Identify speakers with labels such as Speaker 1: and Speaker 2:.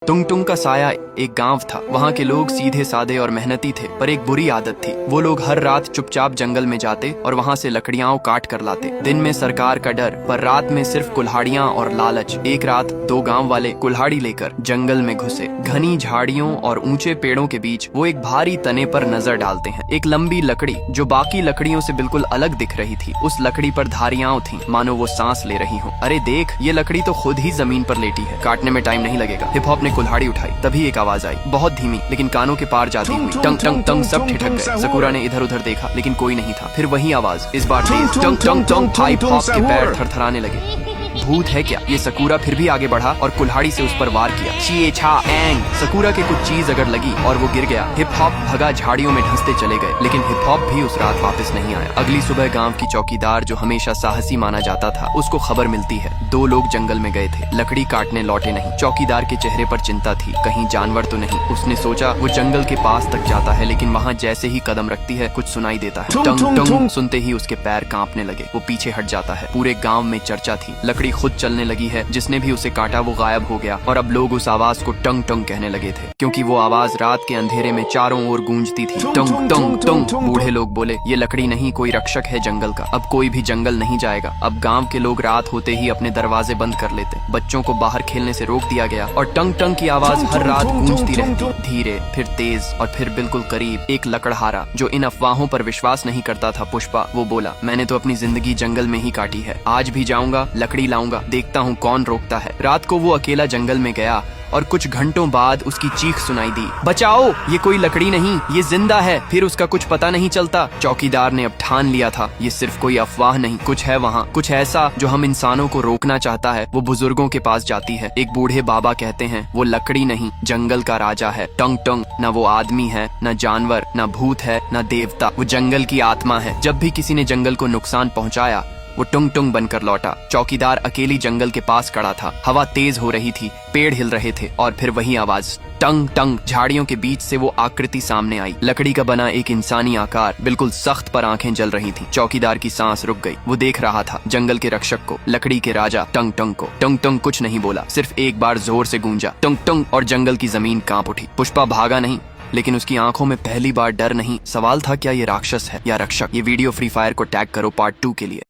Speaker 1: टुंग टुंग का साया एक गांव था। वहाँ के लोग सीधे सादे और मेहनती थे, पर एक बुरी आदत थी। वो लोग हर रात चुपचाप जंगल में जाते और वहाँ से लकड़ियाँ काट कर लाते। दिन में सरकार का डर, पर रात में सिर्फ कुल्हाड़ियाँ और लालच। एक रात दो गांव वाले कुल्हाड़ी लेकर जंगल में घुसे। घनी झाड़ियों और ऊंचे पेड़ों के बीच वो एक भारी तने पर नजर डालते हैं। एक लंबी लकड़ी जो बाकी लकड़ियों से बिल्कुल अलग दिख रही थी। उस लकड़ी पर धारियां थीं, मानो वो सांस ले रही हो। अरे देख, ये लकड़ी तो खुद ही जमीन पर लेटी है, काटने में टाइम नहीं लगेगा। हिप हॉप ने कुल्हाड़ी उठाई। तभी एक आवाज आई, बहुत धीमी लेकिन कानों के पार जाती हुई। टंग टंग टंग, सब ठिठक गए। सकूरा ने इधर उधर देखा, लेकिन कोई नहीं था। फिर वही आवाज, इस बार तेज। टंग टंग टंग, हिप हॉप के पैर थरथराने लगे। भूत है क्या? ये सकूरा फिर भी आगे बढ़ा और कुल्हाड़ी से उस पर वार किया। ची छा एंग, सकूरा के कुछ चीज अगर लगी और वो गिर गया। हिप हॉप भगा, झाड़ियों में धंसते चले गए, लेकिन हिप हॉप भी उस रात वापस नहीं आया। अगली सुबह गांव की चौकीदार, जो हमेशा साहसी माना जाता था, उसको खबर मिलती है दो लोग जंगल में गए थे, लकड़ी काटने लौटे नहीं। चौकीदार के चेहरे पर चिंता थी, कहीं जानवर तो नहीं। उसने सोचा वो जंगल के पास तक जाता है, लेकिन वहाँ जैसे ही कदम रखती है कुछ सुनाई देता है। टंग टंग सुनते ही उसके पैर कांपने लगे। वो पीछे हट जाता है। पूरे गांव में चर्चा थी, लकड़ी खुद चलने लगी है, जिसने भी उसे काटा वो गायब हो गया। और अब लोग उस आवाज को टंग टंग कहने लगे थे, क्योंकि वो आवाज रात के अंधेरे में चारों ओर गूंजती थी। टंग टंग टंग। बूढ़े लोग बोले, ये लकड़ी नहीं, कोई रक्षक है जंगल का। अब कोई भी जंगल नहीं जाएगा। अब गांव के लोग रात होते ही अपने दरवाजे बंद कर लेते। बच्चों को बाहर खेलने से रोक दिया गया और टंग टंग की आवाज हर रात गूंजती रहती, धीरे, फिर तेज और फिर बिल्कुल करीब। एक लकड़हारा जो इन अफवाहों पर विश्वास नहीं करता था, पुष्पा, वो बोला, मैंने तो अपनी जिंदगी जंगल में ही काटी है। आज भी जाऊंगा, लकड़ी लाऊंगा, देखता हूँ कौन रोकता है। रात को वो अकेला जंगल में गया और कुछ घंटों बाद उसकी चीख सुनाई दी, बचाओ, ये कोई लकड़ी नहीं, ये जिंदा है। फिर उसका कुछ पता नहीं चलता। चौकीदार ने अब ठान लिया था, ये सिर्फ कोई अफवाह नहीं, कुछ है वहाँ, कुछ ऐसा जो हम इंसानों को रोकना चाहता है। वो बुजुर्गों के पास जाती है। एक बूढ़े बाबा कहते हैं, वो लकड़ी नहीं, जंगल का राजा है। टंग टंग, न वो आदमी है, न जानवर, न भूत है, न देवता, वो जंगल की आत्मा है। जब भी किसी ने जंगल को नुकसान पहुँचाया, वो टुंग टुंग बनकर लौटा। चौकीदार अकेली जंगल के पास खड़ा था। हवा तेज हो रही थी, पेड़ हिल रहे थे, और फिर वही आवाज, टंग टंग। झाड़ियों के बीच से वो आकृति सामने आई, लकड़ी का बना एक इंसानी आकार, बिल्कुल सख्त, पर आंखें जल रही थी। चौकीदार की सांस रुक गई। वो देख रहा था जंगल के रक्षक को, लकड़ी के राजा टंग टंग को। टंग टंग कुछ नहीं बोला, सिर्फ एक बार जोर से गूंजा, टंग टंग, और जंगल की जमीन कांप उठी। पुष्पा भागा नहीं, लेकिन उसकी आंखों में पहली बार डर नहीं। सवाल था, क्या ये राक्षस है या रक्षक? ये वीडियो फ्री फायर को टैग करो पार्ट 2 के लिए।